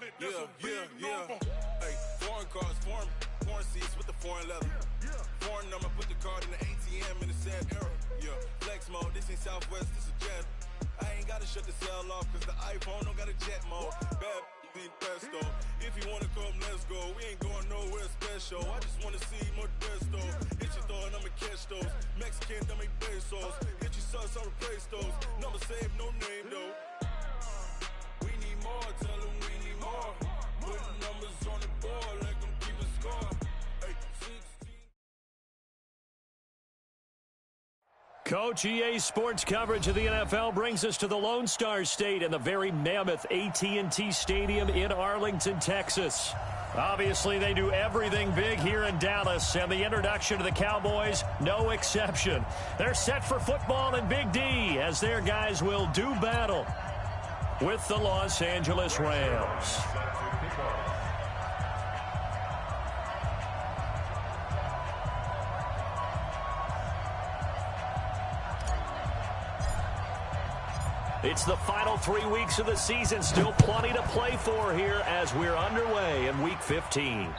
Hey, foreign cars, foreign seats with the foreign leather. Foreign number, put the card in the ATM in the sad era. Yeah, flex mode, this ain't Southwest, this a jet. I ain't gotta shut the cell off, cause the iPhone don't got a jet mode. Bad be pesto. If you wanna come, let's go. We ain't going nowhere special. I just wanna see more desto. Hit your throw and I'ma catch those. Mexican, dummy pesos. Hit your sus, I'll replace those. Number save, no name though. We need more, tell them we need more. Putting numbers on the board, like them keep a score. Hey, 16. Coach, EA Sports coverage of the NFL brings us to the Lone Star State and the very mammoth AT&T Stadium in Arlington, Texas. Obviously, they do everything big here in Dallas, and the introduction to the Cowboys, no exception. They're set for football in Big D as their guys will do battle with the Los Angeles Rams. It's the final 3 weeks of the season. Still plenty to play for here as we're underway in Week 15.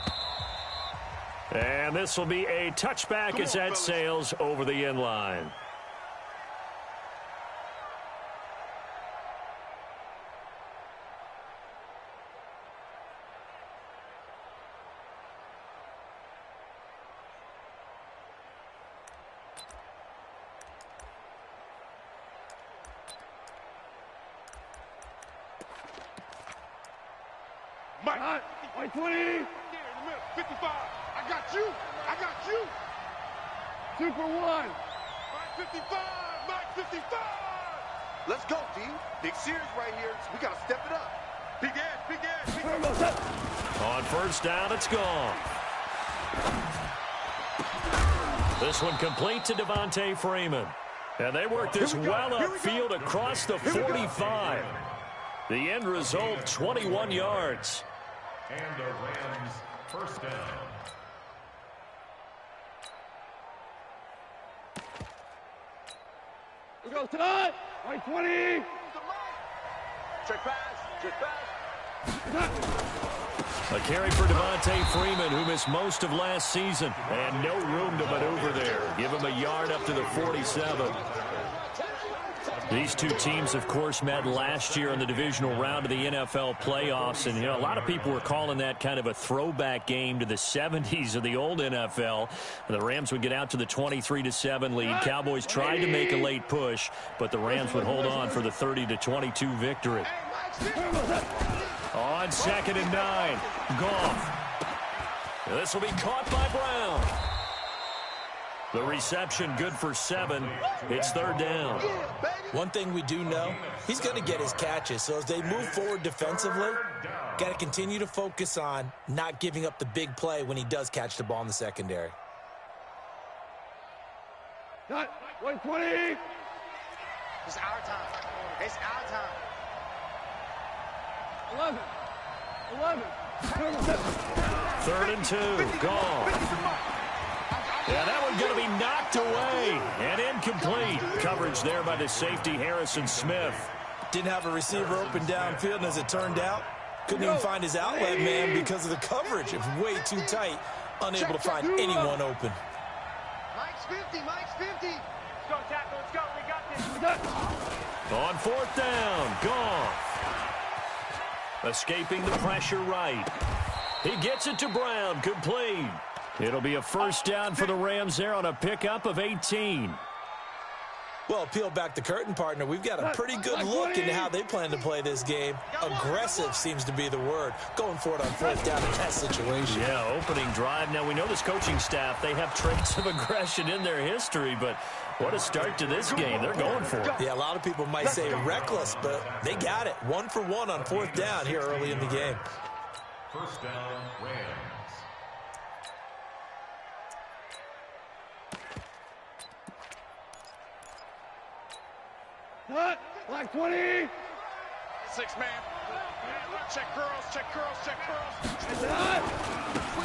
And this will be a touchback as that sails over the end line. Mike, 20. 55. I got you. I got you. 2 for 1. Mike 55. Mike 55. Let's go, D. Big series right here. So we got to step it up. Big edge. Big edge. Big edge. On first down, it's gone. This one complete to Devontae Freeman. And they work this well upfield across the 45. The end result, 21 yards. And the Rams first down. We go, Todd. Mike 20. Check pass. Check pass. A carry for Devontae Freeman, who missed most of last season. And no room to maneuver there. Give him a yard up to the 47. These two teams, of course, met last year in the divisional round of the NFL playoffs. And, you know, a lot of people were calling that kind of a throwback game to the 70s of the old NFL. The Rams would get out to the 23-7 lead. Cowboys tried to make a late push, but the Rams would hold on for the 30-22 victory. On 2nd and 9, Goff. This will be caught by Brown. The reception good for 7. It's 3rd down. One thing we do know, he's going to get his catches. So as they move forward defensively, got to continue to focus on not giving up the big play when he does catch the ball in the secondary. Cut. 120. It's our time. It's our time. 11. 3rd and 2. Gone. Yeah, that one's going to be knocked away and incomplete. Coverage there by the safety, Harrison Smith. Didn't have a receiver open downfield, and as it turned out, couldn't even find his outlet man because of the coverage. It was way too tight, unable to find anyone open. Mike's 50. Mike's 50. Let's go, tackle. Let's go. We got this. On 4th down, Goff. Escaping the pressure right. He gets it to Brown, complete. It'll be a first down for the Rams there on a pickup of 18. Well, peel back the curtain, partner. We've got a pretty good look into how they plan to play this game. Aggressive seems to be the word. Going for it on 4th down in that situation. Yeah, opening drive. Now, we know this coaching staff, they have traits of aggression in their history, but what a start to this game. They're going for it. Yeah, a lot of people might say reckless, but they got it. 1 for 1 on 4th down here early in the game. First down, Rams. Cut. Black 20. 6-man. Check curls. Check curls. Check curls.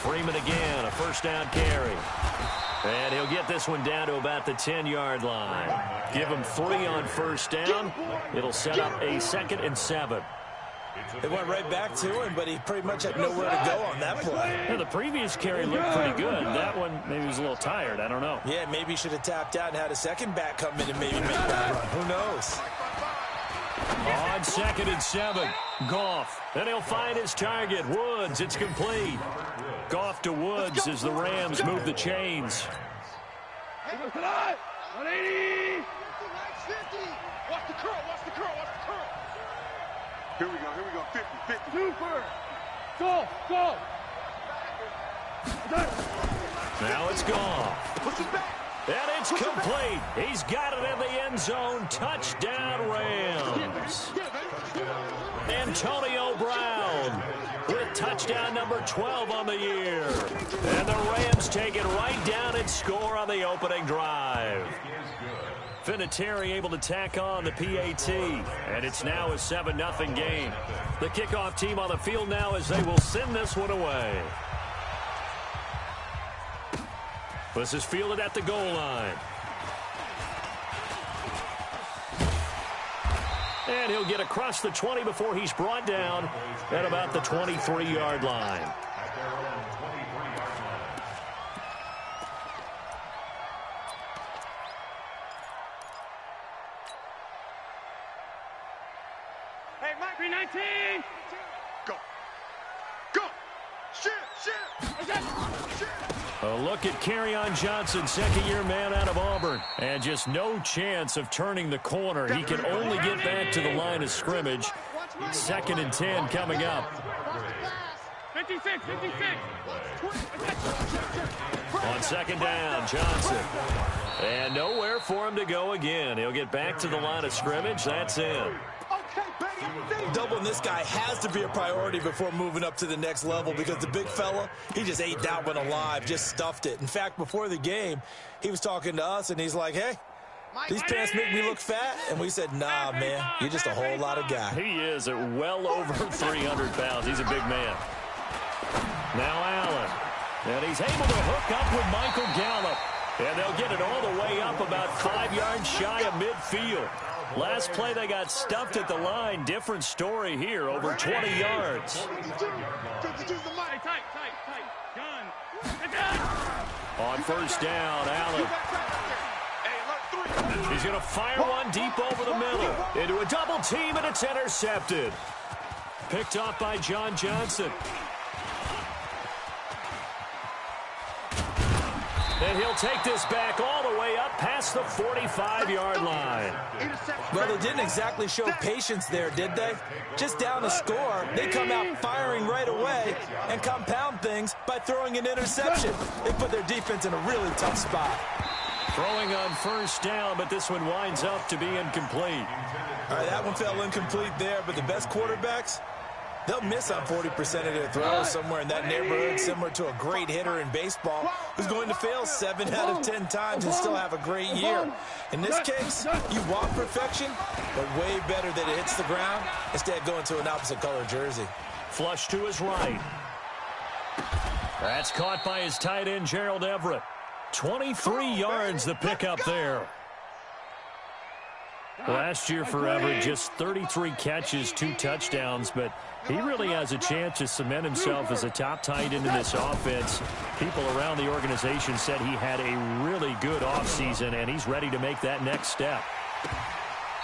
Freeman again, a first down carry. And he'll get this one down to about the 10-yard line. Give him 3 on first down. It'll set up a 2nd and 7. They went right back to him, but he pretty much had nowhere to go on that play. Yeah, the previous carry looked pretty good. That one, maybe he was a little tired. I don't know. Yeah, maybe he should have tapped out and had a second back come in and maybe make that run. Who knows? On 2nd and 7, Goff. Then he'll find his target, Woods. It's complete. Goff to Woods as the Rams move the chains. 180. 50. Watch the curl. Here we go. 50. Super. Go. Now it's Goff. Push it back. And it's complete. He's got it in the end zone. Touchdown, Rams. Antonio Brown with touchdown number 12 on the year. And the Rams take it right down and score on the opening drive. Vinatieri able to tack on the PAT, and it's now a 7-0 game. The kickoff team on the field now as they will send this one away. This is fielded at the goal line. And he'll get across the 20 before he's brought down at about the 23-yard line. Hey, Mike, 319. Go. Shit. A look at Kerryon Johnson, second-year man out of Auburn. And just no chance of turning the corner. He can only get back to the line of scrimmage. 2nd and 10 coming up. 56. On 2nd down, Johnson. And nowhere for him to go again. He'll get back to the line of scrimmage. That's in. Doubling this guy has to be a priority before moving up to the next level because the big fella, he just ate that one alive, just stuffed it. In fact, before the game, he was talking to us, and he's like, hey, these pants make me look fat. And we said, nah, man, you're just a whole lot of guy. He is at well over 300 pounds. He's a big man. Now Allen. And he's able to hook up with Michael Gallup. And they'll get it all the way up about 5 yards shy of midfield. Last play, they got stuffed at the line. Different story here, over 20 yards. On 1st down, Allen. He's going to fire one deep over the middle. Into a double team, and it's intercepted. Picked off by John Johnson. And he'll take this back all the way up past the 45-yard line. Well, they didn't exactly show patience there, did they? Just down a score, they come out firing right away and compound things by throwing an interception. They put their defense in a really tough spot. Throwing on 1st down, but this one winds up to be incomplete. All right, that one fell incomplete there, but the best quarterbacks, they'll miss on 40% of their throws somewhere in that neighborhood, similar to a great hitter in baseball who's going to fail 7 out of 10 times and still have a great year. In this case, you want perfection, but way better that it hits the ground instead of going to an opposite color jersey. Flush to his right. That's caught by his tight end, Gerald Everett. 23 yards the pickup there. Last year for Everett, just 33 catches, 2 touchdowns, but he really has a chance to cement himself as a top tight end in this offense. People around the organization said he had a really good offseason, and he's ready to make that next step.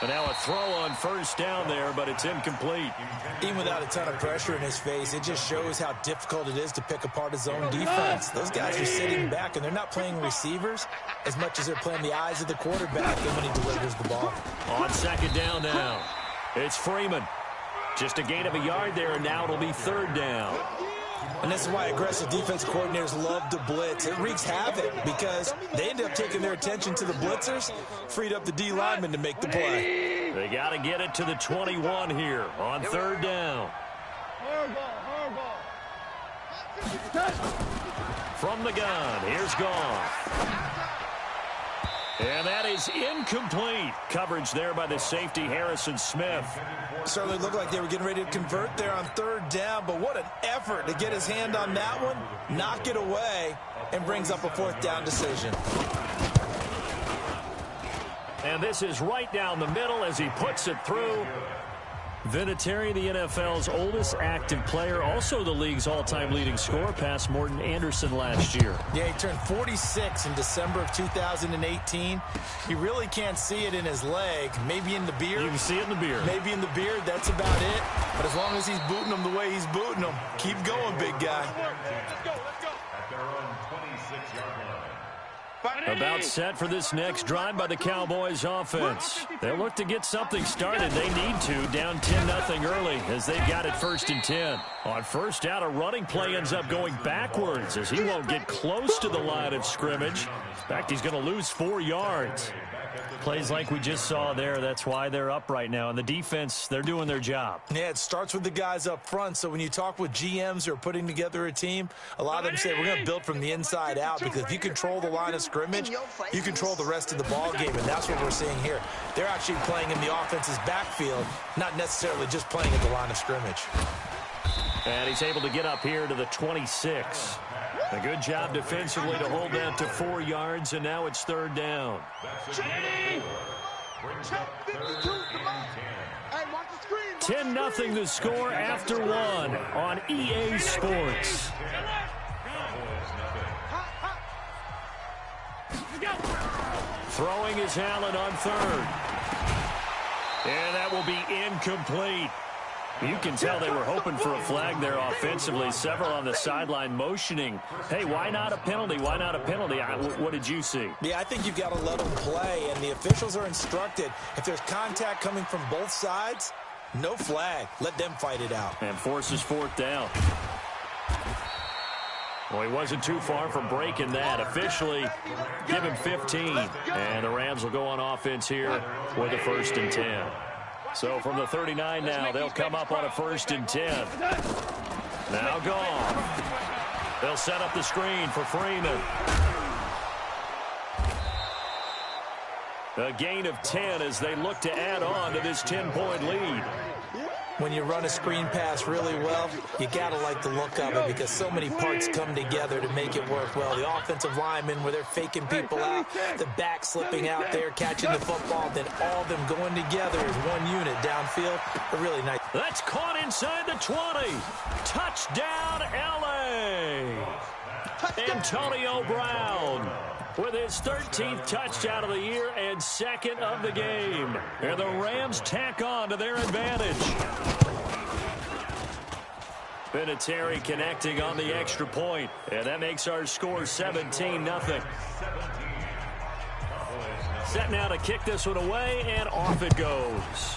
And now a throw on 1st down there, but it's incomplete. Even without a ton of pressure in his face, it just shows how difficult it is to pick apart his own defense. Those guys are sitting back, and they're not playing receivers as much as they're playing the eyes of the quarterback and when he delivers the ball. On 2nd down now, it's Freeman. Just a gain of a yard there, and now it'll be 3rd down. And this is why aggressive defense coordinators love to blitz. It wreaks havoc because they end up taking their attention to the blitzers, freed up the D lineman to make the play. They got to get it to the 21 here on 3rd down. From the gun, here's Goff. And that is incomplete. Coverage there by the safety, Harrison Smith. Certainly looked like they were getting ready to convert there on 3rd down, but what an effort to get his hand on that one, knock it away, and brings up a 4th down decision. And this is right down the middle as he puts it through. Vinatieri, the NFL's oldest active player, also the league's all-time leading scorer, past Morton Anderson last year. Yeah, he turned 46 in December of 2018. He really can't see it in his leg, maybe in the beard. You can see it in the beard. Maybe in the beard, that's about it. But as long as he's booting them the way he's booting them, keep going, big guy. Let's go. At their own 26-yard line. About set for this next drive by the Cowboys offense. They'll look to get something started. They need to, down 10-0 early as they've got it 1st and 10. On first down, a running play ends up going backwards as he won't get close to the line of scrimmage. In fact, he's going to lose 4 yards. Plays like we just saw there, that's why they're up right now. And the defense, they're doing their job. Yeah, it starts with the guys up front. So when you talk with GMs who are putting together a team, a lot of them say we're going to build from the inside out, because if you control the line of scrimmage, you control the rest of the ball game, and that's what we're seeing here. They're actually playing in the offense's backfield, not necessarily just playing at the line of scrimmage. And he's able to get up here to the 26. A good job defensively to hold that to 4 yards, and now it's 3rd down. 10-0 the score after 1 on EA Sports. Throwing is Allen on 3rd. And that will be incomplete. You can tell they were hoping for a flag there offensively. Several on the sideline motioning. Hey, why not a penalty? Why not a penalty? What did you see? Yeah, I think you've got to let them play, and the officials are instructed, if there's contact coming from both sides, no flag. Let them fight it out. And forces 4th down. Well, he wasn't too far from breaking that. Officially, give him 15. And the Rams will go on offense here with a 1st and 10. So from the 39 now, they'll come up on a 1st and 10. Now gone. They'll set up the screen for Freeman. A gain of 10 as they look to add on to this 10-point lead. When you run a screen pass really well, you got to like the look of it, because so many parts come together to make it work well. The offensive linemen, where they're faking people out, the back slipping out there, catching the football, then all of them going together as one unit downfield. A really nice. That's caught inside the 20. Touchdown, L.A. Antonio Brown with his 13th touchdown of the year and 2nd of the game. And the Rams tack on to their advantage. Vinatieri connecting on the extra point. And that makes our score 17-0. Set now to kick this one away, and off it goes.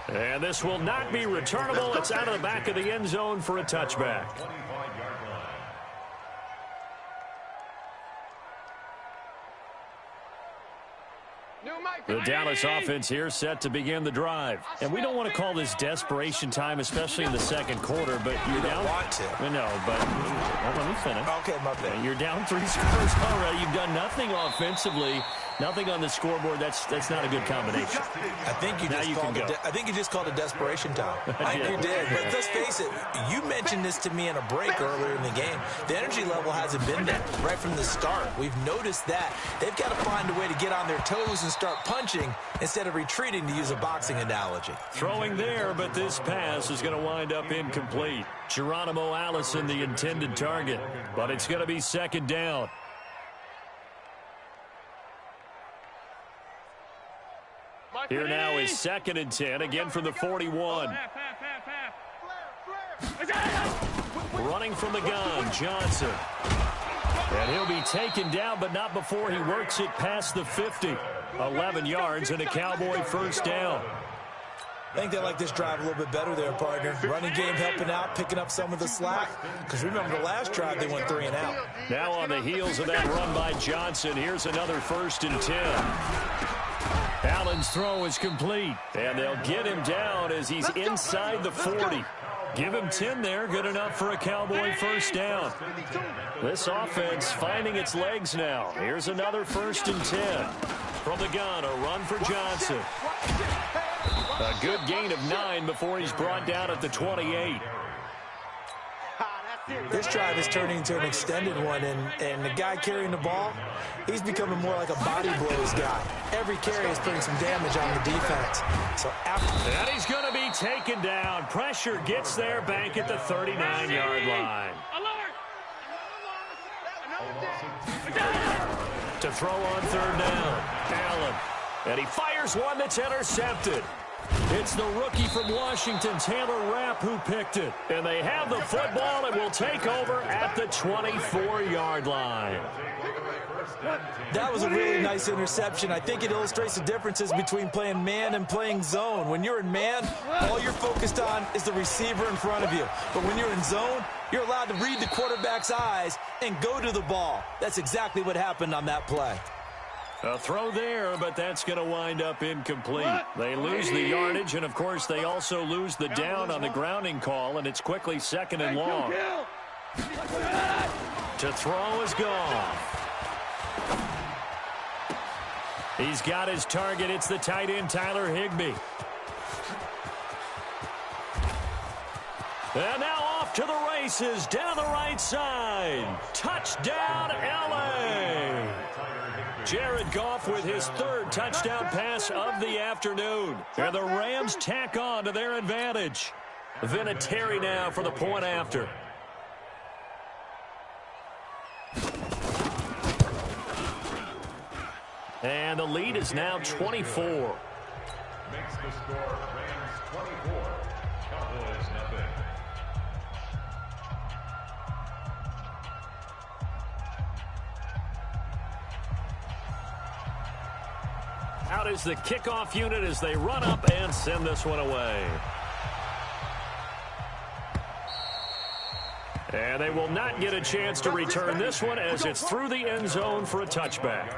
And this will not be returnable. It's out of the back of the end zone for a touchback. The Dallas offense here set to begin the drive. And we don't want to call this desperation time, especially in the 2nd quarter, but you're down. Want to. No, but let me finish. Okay, my bad. You're down 3 scores already. You've done nothing offensively, nothing on the scoreboard. That's not a good combination. I think you just called it desperation time. I think you did. But let's face it, you mentioned this to me in a break earlier in the game. The energy level hasn't been there right from the start. We've noticed that. They've got to find a way to get on their toes and start punching instead of retreating, to use a boxing analogy. Throwing there, but this pass is going to wind up incomplete. Geronimo Allison, the intended target, but it's going to be 2nd down. Here now is 2nd and 10, again from the 41. Running from the gun, Johnson. And he'll be taken down, but not before he works it past the 50. 11 yards and a Cowboy 1st down. I think they like this drive a little bit better there, partner. Running game helping out, picking up some of the slack. Because remember, the last drive, they went 3 and out. Now on the heels of that run by Johnson, here's another 1st and 10. Allen's throw is complete. And they'll get him down as he's inside the 40. Give him 10 there, good enough for a Cowboy 1st down. This offense finding its legs now. Here's another 1st and 10. From the gun, a run for Johnson. A good gain of 9 before he's brought down at the 28. This drive is turning into an extended one, and the guy carrying the ball, he's becoming more like a body blows guy. Every carry is putting some damage on the defense. And he's going to be taken down. Pressure gets there back at the 39-yard line. To throw on third down, Allen. And he fires one that's intercepted. It's the rookie from Washington, Taylor Rapp, who picked it. And they have the football and will take over at the 24-yard line. That was a really nice interception. I think it illustrates the differences between playing man and playing zone. When you're in man, all you're focused on is the receiver in front of you. But when you're in zone, you're allowed to read the quarterback's eyes and go to the ball. That's exactly what happened on that play. A throw there, but that's going to wind up incomplete. They lose the yardage, and, of course, they also lose the down on the grounding call, and it's quickly second and long. To throw is gone. He's got his target. It's the tight end, Tyler Higbee. And now off to the races down the right side. Touchdown, L.A. Jared Goff with his third touchdown pass of the afternoon. And the Rams tack on to their advantage. Vinatieri now for the point after. And the lead is now 24. Makes the score Rams 24, Cowboys nothing. Out is the kickoff unit as they run up and send this one away. And they will not get a chance to return this one as it's through the end zone for a touchback.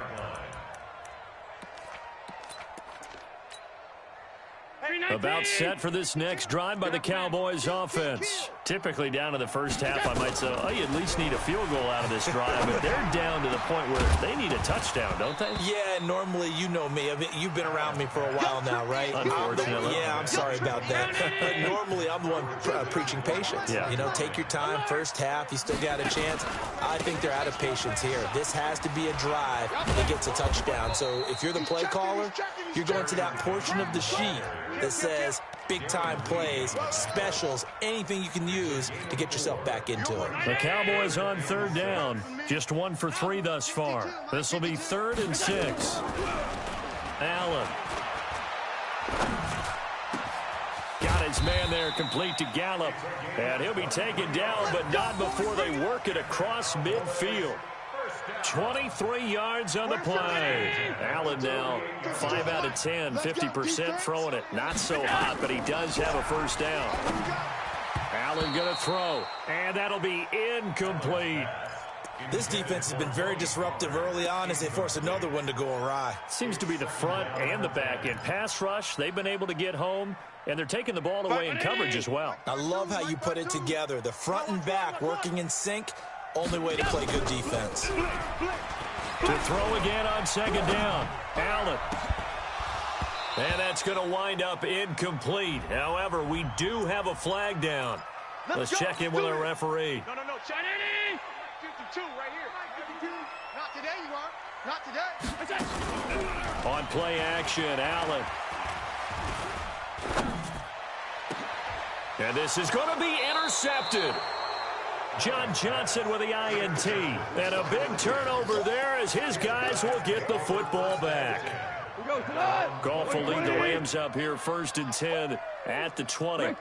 About set for this next drive by the Cowboys offense. Typically down to the first half, I might say, oh, you at least need a field goal out of this drive. But they're down to the point where they need a touchdown, don't they? Yeah, normally, you know me. I mean, you've been around me for a while now, right? Unfortunately. I'm sorry about that. But normally, I'm the one preaching patience. Yeah. You know, take your time. First half, you still got a chance. I think they're out of patience here. This has to be a drive that gets a touchdown. So if you're the play caller, you're going to that portion of the sheet that says big-time plays, specials, anything you can use to get yourself back into it. The Cowboys on third down. Just 1 for 3 thus far. This will be 3rd and 6. Allen. Got his man there complete to Gallup. And he'll be taken down, but not before they work it across midfield. 23 yards on the play. Allen now 5 out of 10, 50% throwing it. Not so hot, but he does have a first down. Allen going to throw, and that'll be incomplete. This defense has been very disruptive early on as they force another one to go awry. Seems to be the front and the back end. Pass rush, they've been able to get home, and they're taking the ball away in coverage as well. I love how you put it together. The front and back working in sync. Only way to play good defense. To throw again on second down. Allen. And that's going to wind up incomplete. However, we do have a flag down. Let's check in with our referee. No, Channing! 52 right here. 52. Not today, you are. Not today. On play action, Allen. And this is going to be intercepted. John Johnson with the INT. And a big turnover there as his guys will get the football back. Goff will lead the Rams up here 1st and 10 at the 20.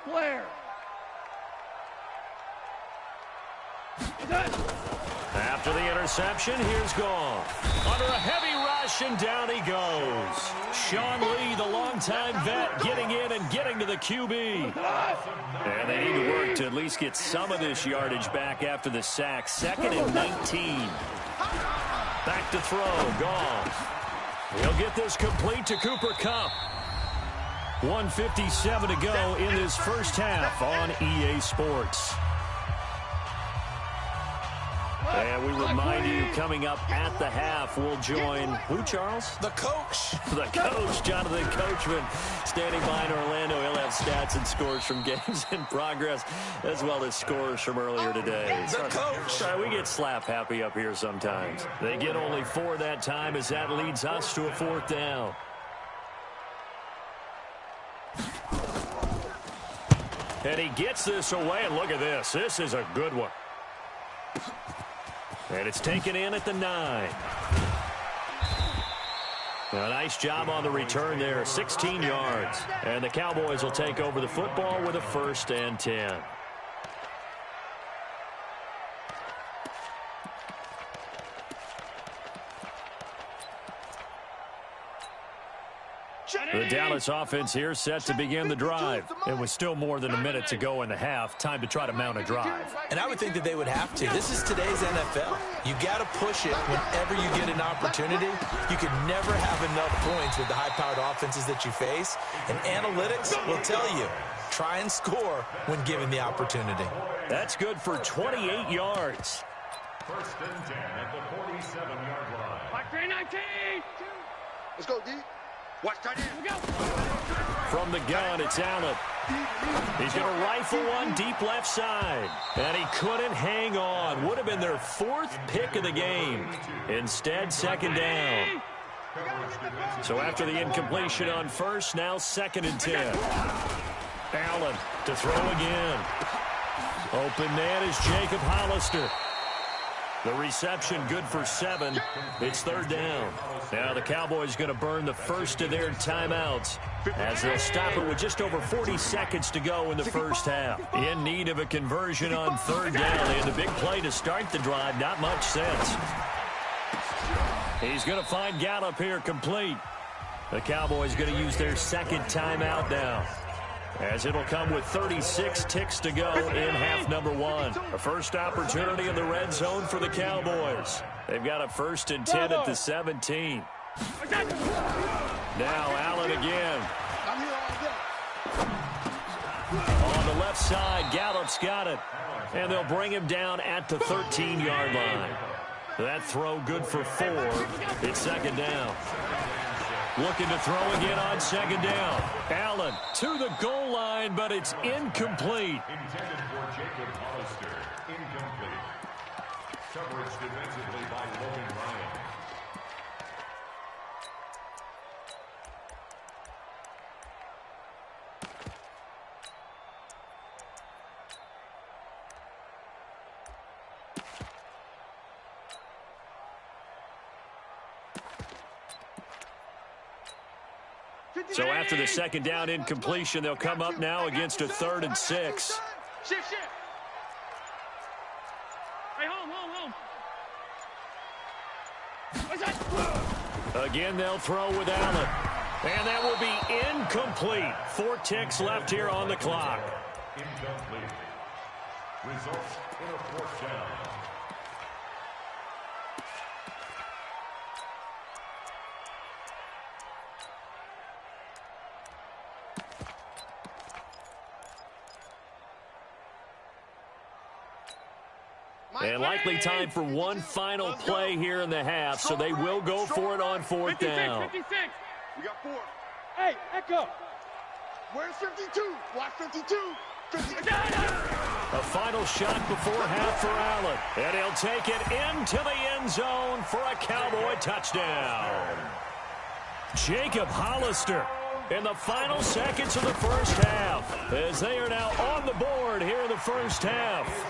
After the interception, here's Goff. Under a heavy rush, and down he goes. Sean Lee, the longtime vet, getting in and getting to the QB. And they need to work to at least get some of this yardage back after the sack. 2nd and 19. Back to throw, Goff. He'll get this complete to Cooper Kupp. 1:57 to go in this first half on EA Sports. And we remind you, coming up at the half, we'll join who, Charles? The coach. The coach, Jonathan Coachman, standing by in Orlando. He'll have stats and scores from games in progress, as well as scores from earlier today. The coach. Sorry, we get slap happy up here sometimes. They get only 4 that time as that leads us to a 4th down. And he gets this away, and look at this. This is a good one. And it's taken in at the 9. A nice job on the return there, 16 yards. And the Cowboys will take over the football with a 1st and 10. The Dallas offense here set to begin the drive. It was still more than a minute to go in the half. Time to try to mount a drive. And I would think that they would have to. This is today's NFL. You got to push it whenever you get an opportunity. You can never have enough points with the high-powered offenses that you face. And analytics will tell you, try and score when given the opportunity. That's good for 28 yards. 1st and 10 at the 47-yard line. Like 319. Let's go, D. Watch tight end. From the gun, it's Allen. He's going to rifle one deep left side. And he couldn't hang on. Would have been their 4th pick of the game. Instead, 2nd down. So after the incompletion on 1st, now 2nd and 10. Allen to throw again. Open man is Jacob Hollister. The reception good for 7. It's 3rd down. Now the Cowboys going to burn the first of their timeouts as they'll stop it with just over 40 seconds to go in the 1st half. In need of a conversion on 3rd down. They had the big play to start the drive. Not much sense. He's going to find Gallup here complete. The Cowboys going to use their 2nd timeout now, as it'll come with 36 ticks to go in half number 1. A first opportunity in the red zone for the Cowboys. They've got a 1st and 10 at the 17. Now Allen again. On the left side, Gallup's got it. And they'll bring him down at the 13-yard line. That throw good for 4. It's 2nd down. Looking to throw again on 2nd down. Allen to the goal line, but it's incomplete. Intended for Jacob Hollister. Incomplete. Coverage defensively by Logan Ryan. So after the 2nd down incompletion, they'll come up now against a 3rd and 6. Shift. Hey, home. Again, they'll throw with Allen. And that will be incomplete. 4 ticks left here on the clock. Incomplete. Results in a 4th down. And likely time for one final play here in the half, so they will go for it on 4th down. 56. We got 4. Hey, Echo. Where's 52? Watch 52. 52. A final shot before half for Allen. And he'll take it into the end zone for a Cowboy touchdown. Jacob Hollister in the final seconds of the 1st half, as they are now on the board here in the 1st half.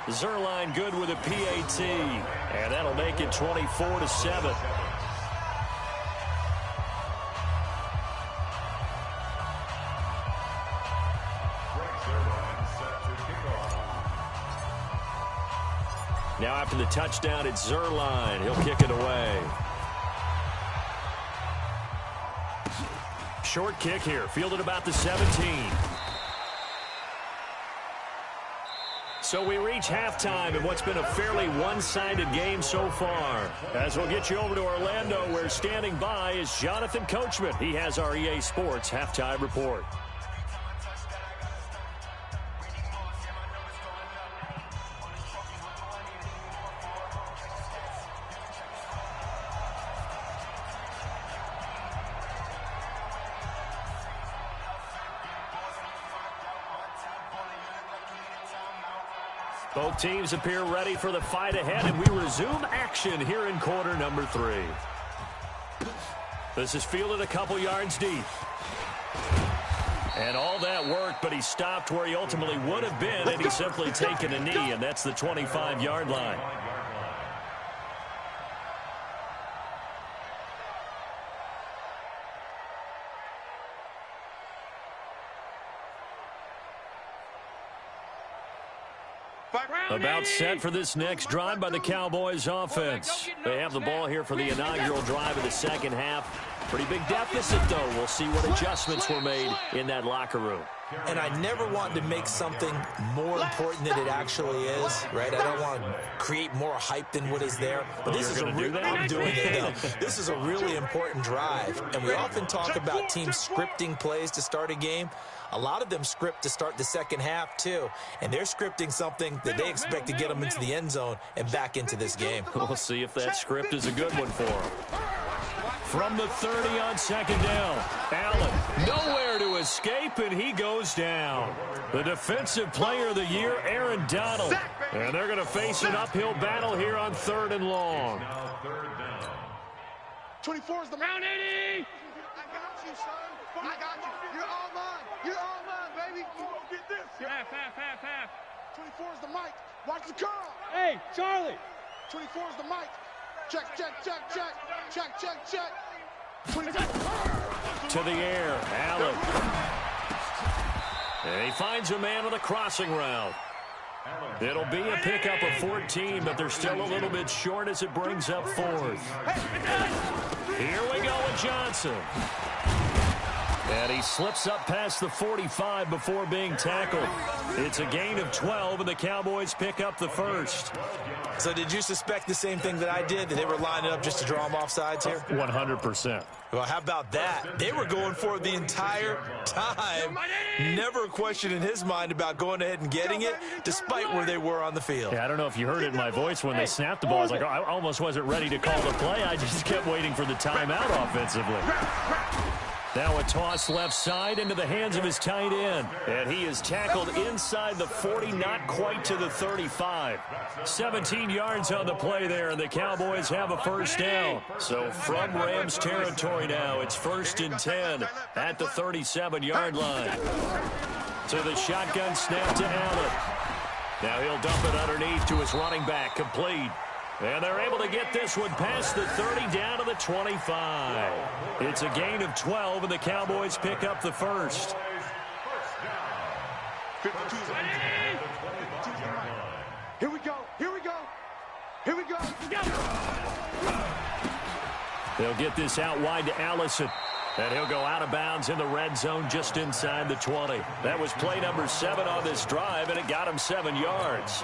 Zerline good with a PAT, and that'll make it 24-7. Now after the touchdown, it's Zerline. He'll kick it away. Short kick here, fielded about the 17. So we reach halftime in what's been a fairly one-sided game so far. As we'll get you over to Orlando, where standing by is Jonathan Coachman. He has our EA Sports halftime report. Both teams appear ready for the fight ahead, and we resume action here in quarter number 3. This is fielded a couple yards deep. And all that work, but he stopped where he ultimately would have been, and he's simply taken a knee, and that's the 25-yard line. About set for this next drive by the Cowboys offense. They have the ball here for the inaugural drive of the second half. Pretty big deficit, though. We'll see what adjustments were made in that locker room. And I never want to make something more important than it actually is, right? I don't want to create more hype than what is there. But this is I'm doing it, though. This is a really important drive. And we often talk about teams scripting plays to start a game. A lot of them script to start the second half, too. And they're scripting something that they expect to get them into the end zone and back into this game. We'll see if that script is a good one for them. From the 30 on second down, Allen nowhere to escape, and he goes down. The defensive player of the year, Aaron Donald. And they're going to face an uphill battle here on 3rd and long. 24 is the round 80. I got you, son. I got you. You're all mine. You're all mine, baby. Get this. Half. 24 is the mic. Watch the curl. Hey, Charlie. 24 is the mic. Check. 24. To the air, Allen. And he finds a man on the crossing route. It'll be a pickup of 14, but they're still a little bit short as it brings up 4th. Here we go with Johnson. And he slips up past the 45 before being tackled. It's a gain of 12, and the Cowboys pick up the first. So did you suspect the same thing that I did, that they were lining up just to draw them off sides here? 100%. Well, how about that? They were going for it the entire time. Never a question in his mind about going ahead and getting it, despite where they were on the field. Yeah, I don't know if you heard it in my voice when they snapped the ball. I was like, I almost wasn't ready to call the play. I just kept waiting for the timeout offensively. Now a toss left side into the hands of his tight end. And he is tackled inside the 40, not quite to the 35. 17 yards on the play there, and the Cowboys have a first down. So from Rams territory now, it's 1st and 10 at the 37-yard line. To the shotgun snap to Allen. Now he'll dump it underneath to his running back, complete. And they're able to get this one past the 30 down to the 25. It's a gain of 12, and the Cowboys pick up the first. Here we go. They'll get this out wide to Allison. And he'll go out of bounds in the red zone just inside the 20. That was play number 7 on this drive, and it got him 7 yards.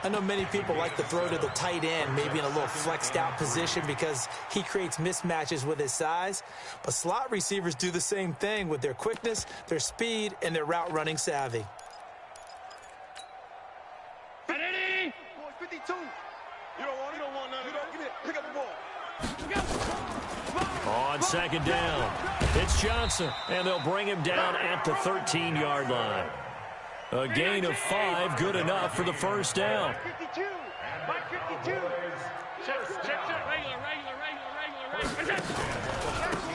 I know many people like to throw to the tight end, maybe in a little flexed out position because he creates mismatches with his size. But slot receivers do the same thing with their quickness, their speed, and their route running savvy. 52. You don't want none. Get it. Pick up the ball. On second down, it's Johnson, and they'll bring him down at the 13-yard line. A gain of 5, good enough for the first down. 52. Mike 52. Regular.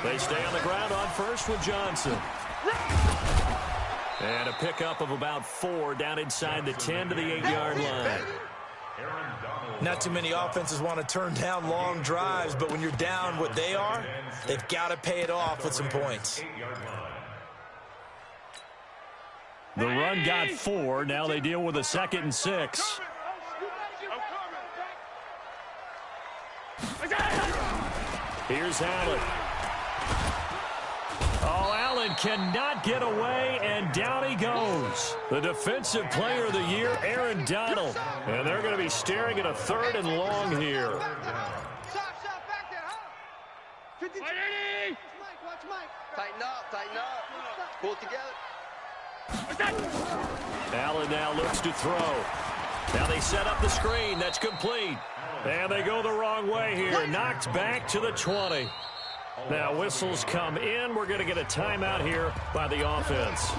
They stay on the ground on first with Johnson. And a pickup of about 4 down inside the 10 to the 8-yard line. Not too many offenses want to turn down long drives, but when you're down what they are, they've got to pay it off with some points. The run got 4. Now they deal with a 2nd and 6. Here's Allen. Oh, Allen cannot get away, and down he goes. The defensive player of the year, Aaron Donald. And they're going to be staring at a 3rd and long here. Stop back there, huh? 52. Watch Mike. Tighten up. Pull it together. Allen now looks to throw. Now they set up the screen. That's complete. And they go the wrong way here. Knocked back to the 20. Now whistles come in. We're going to get a timeout here by the offense.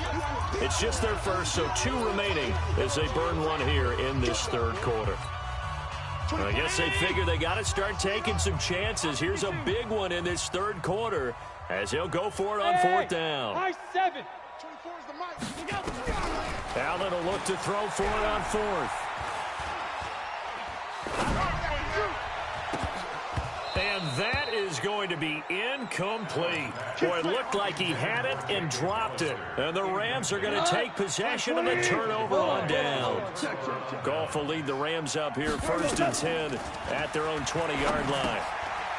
It's just their first, so 2 remaining as they burn one here in this third quarter. I guess they figure they got to start taking some chances. Here's a big one in this third quarter as he'll go for it on 4th down. High 7. 24 is the mic. Allen will look to throw for it on 4th. And that is going to be incomplete. Boy, it looked like he had it and dropped it. And the Rams are going to take possession of the turnover on down. Goff will lead the Rams up here 1st and 10 at their own 20-yard line.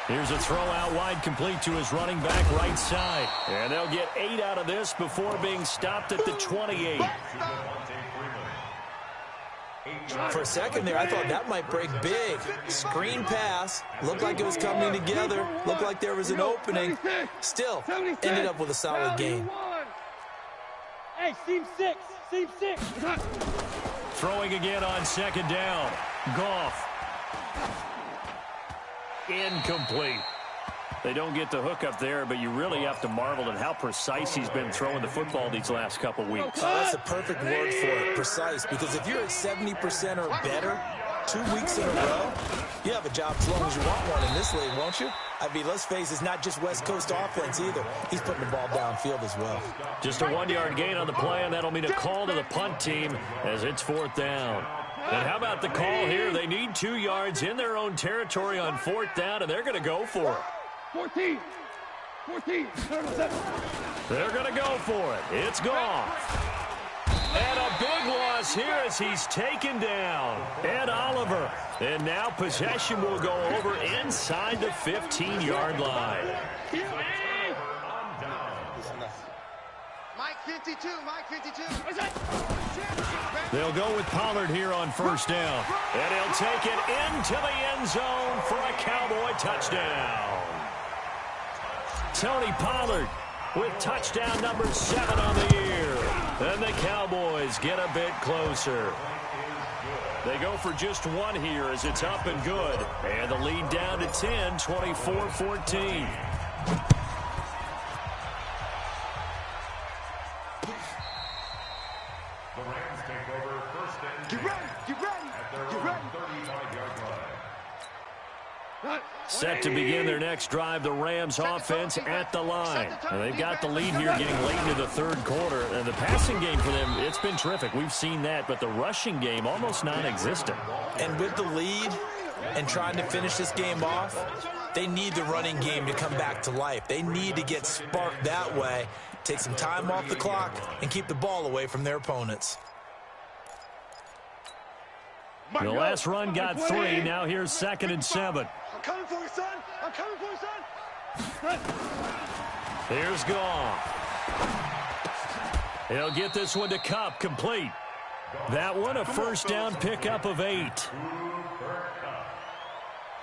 Here's a throw out wide complete to his running back right side. And they'll get 8 out of this before being stopped at the 28. For a second there, I thought that might break big. Screen pass. Looked like it was coming together. Looked like there was an opening. Still, ended up with a solid gain. Hey, seam 6. Seam 6. Throwing again on 2nd down. Goff. Incomplete. They don't get the hook up there, but you really have to marvel at how precise he's been throwing the football these last couple weeks. That's the perfect word for it, precise, because if you're at 70% or better 2 weeks in a row, you have a job as long as you want one in this league, won't you? I mean, let's face it, it's not just West Coast offense either. He's putting the ball downfield as well. Just a 1-yard gain on the play, and that'll mean a call to the punt team as it's 4th down. And how about the call here? They need 2 yards in their own territory on 4th down, and they're going to go for it. 14. 14. They're going to go for it. It's Goff. And a big loss here as he's taken down. Ed Oliver. And now possession will go over inside the 15-yard line. Mike 52. Mike 52. They'll go with Pollard here on 1st down. And he'll take it into the end zone for a Cowboy touchdown. Tony Pollard with touchdown number 7 on the year. And the Cowboys get a bit closer. They go for just 1 here as it's up and good. And the lead down to 10, 24-14. The Rams take over 1st and 10. Get ready. Get ready. At their own 35-yard line. Set to begin their next drive, the Rams offense at the line. And they've got the lead here getting late into the third quarter. And the passing game for them, it's been terrific. We've seen that, but the rushing game almost non-existent. And with the lead and trying to finish this game off, they need the running game to come back to life. They need to get sparked that way, take some time off the clock, and keep the ball away from their opponents. The last run got 3. Now here's 2nd and 7. I'm coming for you, son. I'm coming for you, son. Here's Goff. He'll get this one to Kupp, complete. That one a 1st down pickup of 8.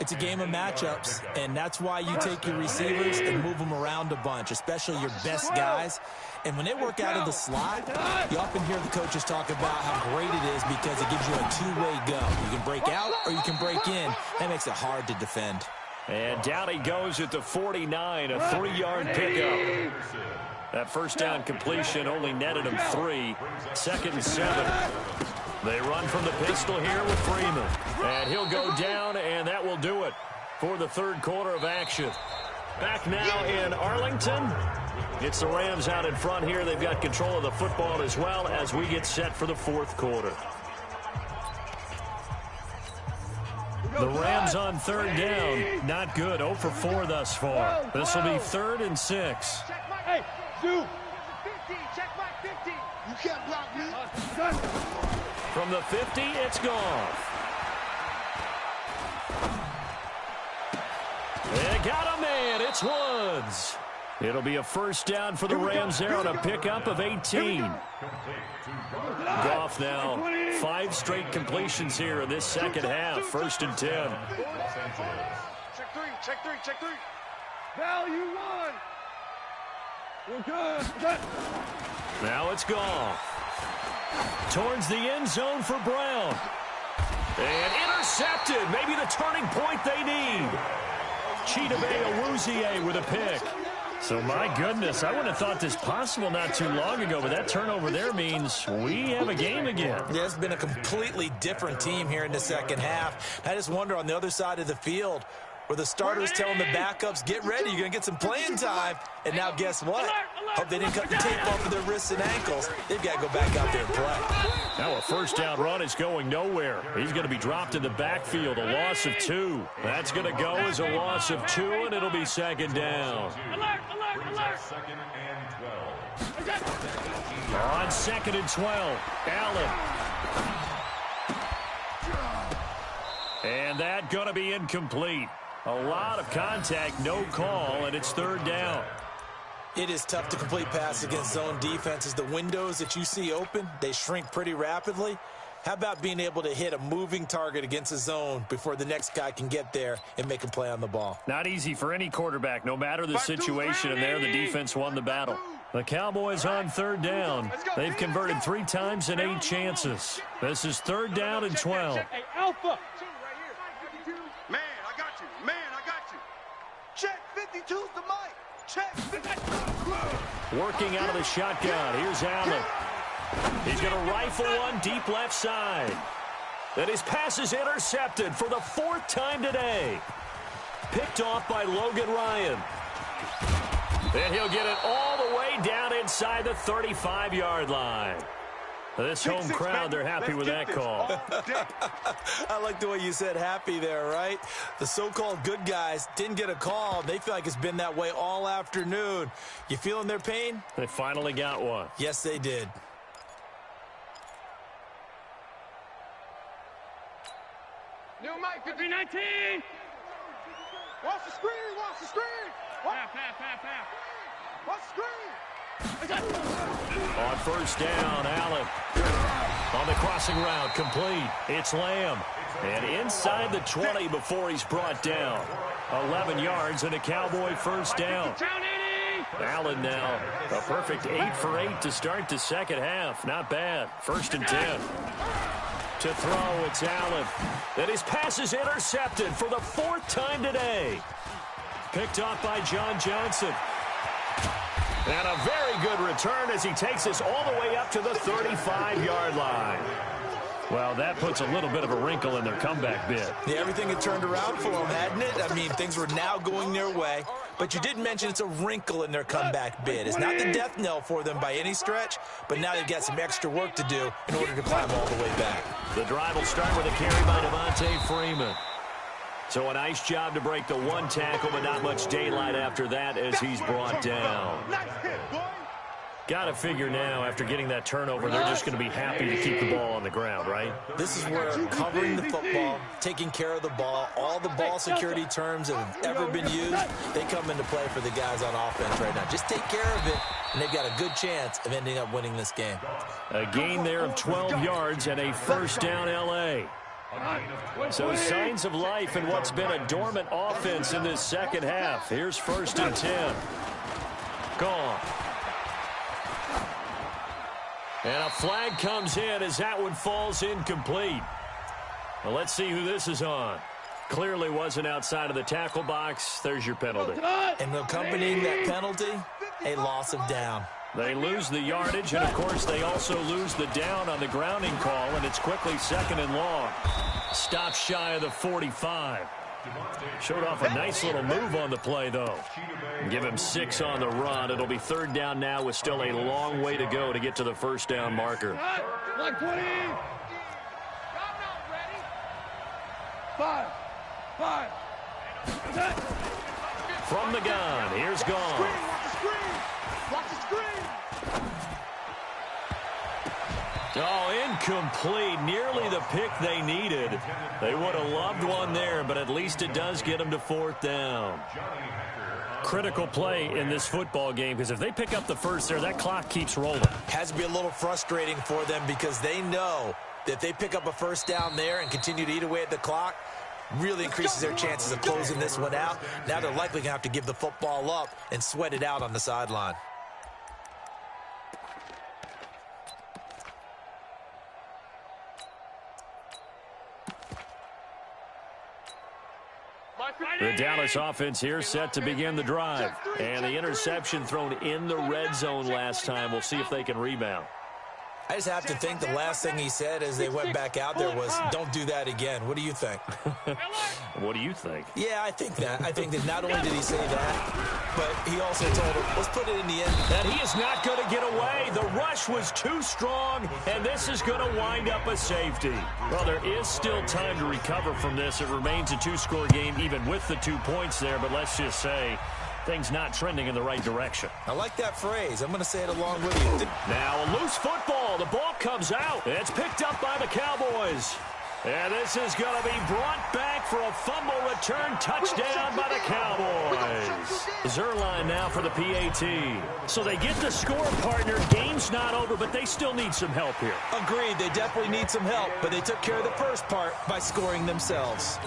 It's a game of matchups, and that's why you take your receivers and move them around a bunch, especially your best guys. And when they work out of the slot, you often hear the coaches talk about how great it is because it gives you a two-way go. You can break out or you can break in. That makes it hard to defend. And down he goes at the 49, a 3-yard pickup. That 1st down completion only netted him 3. 2nd and 7. They run from the pistol here with Freeman. And he'll go down, and that will do it for the third quarter of action. Back now in Arlington. It's the Rams out in front here. They've got control of the football as well as we get set for the fourth quarter. The Rams on 3rd down. Not good. 0 for 4 thus far. This will be 3rd and 6. Hey, Sue. 50. Check my 50. You can't block me. From the 50, it's Goff. They got a man. It's Woods. It'll be a 1st down for the Rams there on a pickup of 18. Goff now 5 straight completions here in this second half. 1st and 10. Check 3. Check 3. Check 3. Value 1. We're good. Now it's Goff. Towards the end zone for Brown. And intercepted. Maybe the turning point they need. Chidobe with a pick. So, my goodness, I wouldn't have thought this possible not too long ago, but that turnover there means we have a game again. Yeah, it's been a completely different team here in the second half. I just wonder on the other side of the field where the starters telling the backups, get ready, you're going to get some playing time. And now guess what? Hope they didn't cut the tape off of their wrists and ankles. They've got to go back out there and play. Now a first down run is going nowhere. He's going to be dropped in the backfield, a loss of 2. That's going to go as a loss of 2, and it'll be second down. Second and 12. On second and 12, Allen. And that going to be incomplete. A lot of contact, no call, and it's third down. It is tough to complete passes against zone defenses. The windows that you see open, they shrink pretty rapidly. How about being able to hit a moving target against a zone before the next guy can get there and make a play on the ball? Not easy for any quarterback, no matter the situation, and there the defense won the battle. The Cowboys on third down. They've converted 3 times in 8 chances. This is third down and 12. Hey, Alpha. Man, I got you. Man, I got you. Check 52's the mic. Check 52. Working out of the shotgun. Here's Allen. He's going to rifle one deep left side. And his pass is intercepted for the 4th time today. Picked off by Logan Ryan. And he'll get it all the way down inside the 35-yard line. This home crowd, they're happy with that call. I like the way you said happy there, right? The so-called good guys didn't get a call. They feel like it's been that way all afternoon. You feeling their pain? They finally got one. Yes, they did. New Mike, 19. Watch the screen, watch the screen. Half. Watch the screen. On first down, Allen. On the crossing route, complete. It's Lamb. And inside the 20 before he's brought down. 11 yards and a Cowboy first down. Allen now a perfect 8 for 8 to start the second half. Not bad. First and 10. To throw, it's Allen. And his pass is intercepted for the 4th time today. Picked off by John Johnson. And a very good return as he takes us all the way up to the 35-yard line. Well, that puts a little bit of a wrinkle in their comeback bid. Yeah, everything had turned around for them, hadn't it? I mean, things were now going their way. But you did mention it's a wrinkle in their comeback bid. It's not the death knell for them by any stretch, but now they've got some extra work to do in order to climb all the way back. The drive will start with a carry by Devontae Freeman. So a nice job to break the 1 tackle, but not much daylight after that as he's brought down. Got to figure now, after getting that turnover, they're just going to be happy to keep the ball on the ground, right? This is where covering the football, taking care of the ball, all the ball security terms that have ever been used, they come into play for the guys on offense right now. Just take care of it, and they've got a good chance of ending up winning this game. A gain there of 12 yards and a first down L.A. So signs of life in what's been a dormant offense in this second half. Here's first and 10. Gone. And a flag comes in as that one falls incomplete. Well, let's see who this is on. Clearly wasn't outside of the tackle box. There's your penalty. And accompanying that penalty, a loss of down. They lose the yardage, and, of course, they also lose the down on the grounding call, and it's quickly second and long. Stop shy of the 45. Showed off a nice little move on the play, though. Give him 6 on the run. It'll be third down now with still a long way to go to get to the first down marker. Like 20. 5. From the gun, here's Gone. Watch the screen. Watch the screen. Oh, incomplete. Nearly the pick they needed. They would have loved one there, but at least it does get them to fourth down. Critical play in this football game, because if they pick up the first there, that clock keeps rolling. Has to be a little frustrating for them because they know that if they pick up a first down there and continue to eat away at the clock, really increases their chances of closing this one out. Now they're likely going to have to give the football up and sweat it out on the sideline. The Dallas offense here set to begin the drive. And the interception thrown in the red zone last time. We'll see if they can rebound. I just have to think the last thing he said as they went back out there was, don't do that again. What do you think? What do you think? Yeah, I think that. I think that not only did he say that, but he also told him, let's put it in the end. And he is not going to get away. The rush was too strong, and this is going to wind up a safety. Well, there is still time to recover from this. It remains a 2-score game, even with the 2 points there, but let's just say things not trending in the right direction. I like that phrase. I'm going to say it along with you. Now a loose football. The ball comes out. It's picked up by the Cowboys. And this is going to be brought back for a fumble return touchdown by the Cowboys. Zerline now for the PAT. So they get the score, partner. Game's not over, but they still need some help here. Agreed. They definitely need some help, but they took care of the first part by scoring themselves.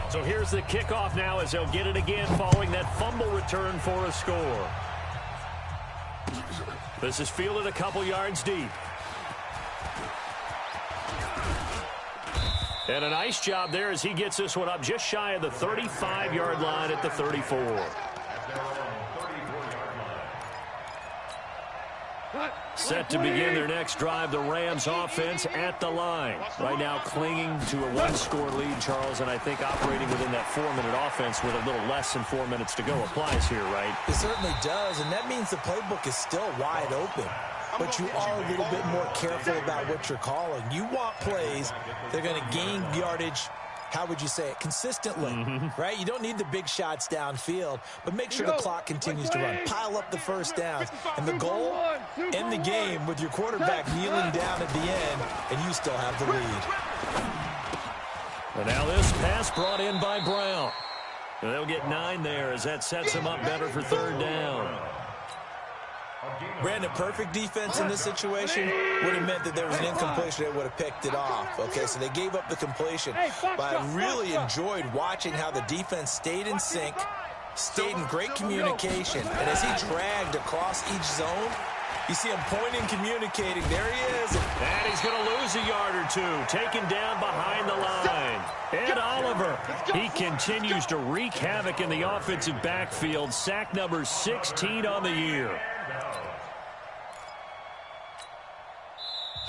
So here's the kickoff now as they'll get it again following that fumble return for a score. This is fielded a couple yards deep. And a nice job there as he gets this one up just shy of the 35-yard line at the 34. Set to begin their next drive, the Rams offense at the line. Right now clinging to a 1-score lead, Charles, and I think operating within that 4-minute offense with a little less than 4 minutes to go applies here, right? It certainly does, and that means the playbook is still wide open. But you are a little bit more careful about what you're calling. You want plays that are going to gain yardage, how would you say it, consistently, right? You don't need the big shots downfield, but make sure the clock continues to run. Pile up the first downs. And the goal, end the game with your quarterback kneeling down at the end, and you still have the lead. And now this pass brought in by Brown. And they'll get 9 there as that sets them up better for 3rd down. Brandon, perfect defense in this situation would have meant that there was an incompletion. They would have picked it off. Okay, so they gave up the completion. But I really enjoyed watching how the defense stayed in sync, stayed in great communication. And as he dragged across each zone, you see him pointing, communicating. There he is. And he's going to lose a yard or two, taken down behind the line. Ed Oliver, he continues to wreak havoc in the offensive backfield. Sack number 16 on the year.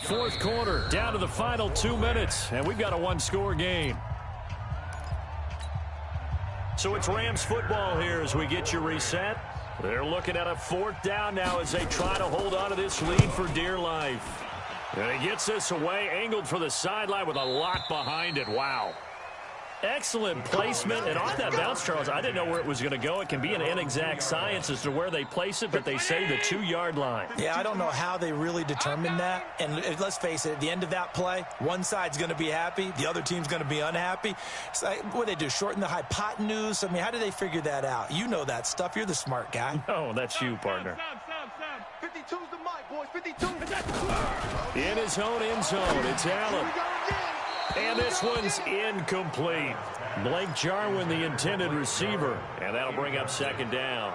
4th quarter, down to the final 2 minutes, and we've got a 1-score game. So it's Rams football here as we get you reset. They're looking at a 4th down now as they try to hold on to this lead for dear life. And he gets this away, angled for the sideline with a lot behind it. Wow. Excellent placement, and off that bounce, Charles, I didn't know where it was going to go. It can be an inexact science as to where they place it, but they say the 2-yard line. Yeah, I don't know how they really determined that. And let's face it, at the end of that play, one side's going to be happy, the other team's going to be unhappy. It's like, what do they do, shorten the hypotenuse? I mean, how do they figure that out? You know that stuff. You're the smart guy. No, that's you, partner. 52's the mic, boys. 52. In his own end zone, it's Allen. And this one's incomplete. Blake Jarwin, the intended receiver. And that'll bring up 2nd down.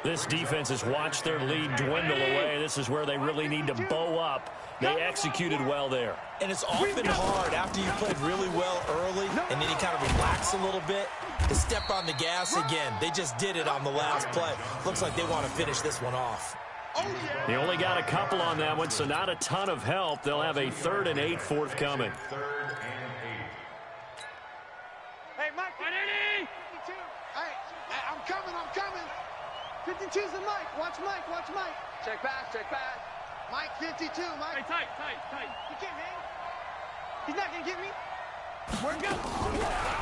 This defense has watched their lead dwindle away. This is where they really need to bow up. They executed well there. And it's often hard after you played really well early and then you kind of relax a little bit to step on the gas again. They just did it on the last play. Looks like they want to finish this one off. They only got a couple on that one, so not a ton of help. They'll have a 3rd and 8 forthcoming. Hey, Mike. 52. Hey, I'm coming. 52's the Mike. Watch Mike. Check pass. Mike, 52, Mike. Hey, tight. He can't hang. He's not going to get me. Where'd it go?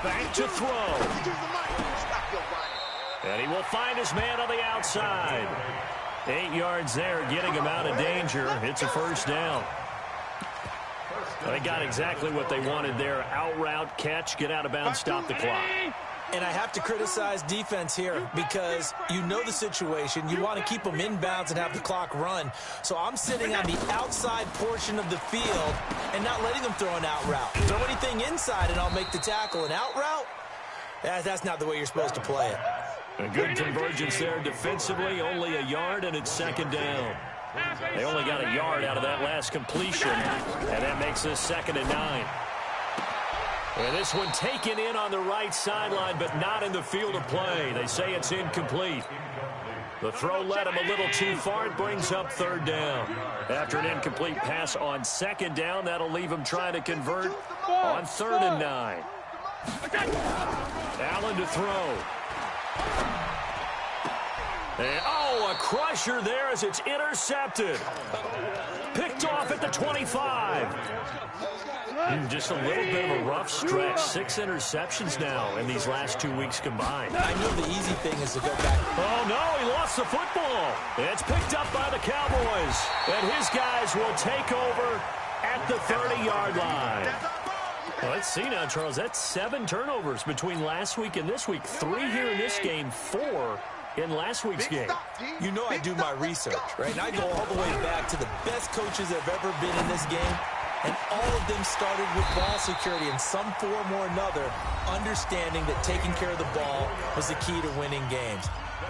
Back to throw. 52's the Mike. Stop your body. And he will find his man on the outside. 8 yards there, getting him out of danger. It's a 1st down. They got exactly what they wanted there. Out route, catch, get out of bounds, stop the clock. And I have to criticize defense here because you know the situation. You want to keep them inbounds and have the clock run. So I'm sitting on the outside portion of the field and not letting them throw an out route. Throw anything inside and I'll make the tackle. An out route? That's not the way you're supposed to play it. A good convergence there defensively, only a yard, and it's 2nd down. They only got a yard out of that last completion, and that makes this 2nd and 9. And this one taken in on the right sideline, but not in the field of play. They say it's incomplete. The throw led him a little too far. It brings up 3rd down. After an incomplete pass on 2nd down, that'll leave him trying to convert on 3rd and 9. Allen to throw. And, a crusher there as it's intercepted. Picked off at the 25. Just a little bit of a rough stretch. 6 interceptions now in these last 2 weeks combined. I know the easy thing is to go back. Oh, no, he lost the football. It's picked up by the Cowboys. And his guys will take over at the 30-yard line. Well, let's see now, Charles. That's 7 turnovers between last week and this week. 3 here in this game, 4 in last week's game. You know I do my research, right? And I go all the way back to the best coaches that have ever been in this game. And all of them started with ball security in some form or another, understanding that taking care of the ball was the key to winning games.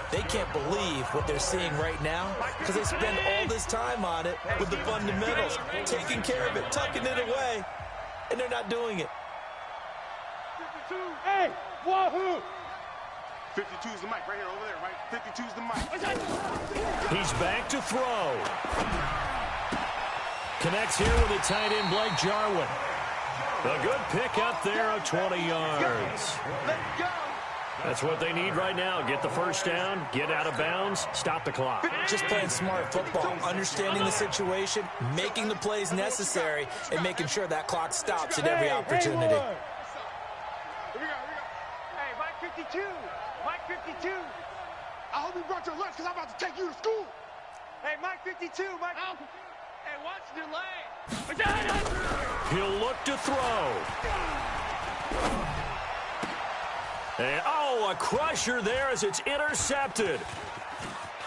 They can't believe what they're seeing right now because they spend all this time on it with the fundamentals, taking care of it, tucking it away, and they're not doing it. 52, hey, wahoo! 52 is the mic right here over there, right? 52 is the mic. He's back to throw. Connects here with the tight end, Blake Jarwin. A good pick up there of 20 yards. That's what they need right now. Get the first down, get out of bounds, stop the clock. Just playing smart football, understanding the situation, making the plays necessary, and making sure that clock stops at every opportunity. Hey, Mike 52. Mike 52. I hope you brought your lunch because I'm about to take you to school. Hey, Mike 52. Mike. Hey, watch the lane. He'll look to throw. And, a crusher there as it's intercepted.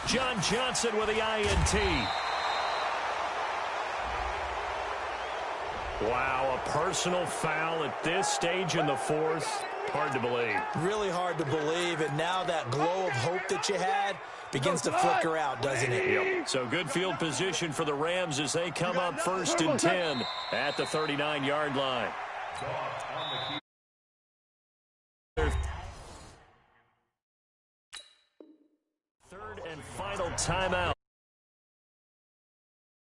John Johnson with the INT. Wow, a personal foul at this stage in the 4th. Hard to believe. Really hard to believe, and now that glow of hope that you had begins to flicker out, doesn't it? Yep. So good field position for the Rams as they come up 1st and 10 at the 39-yard line. 3rd and final timeout.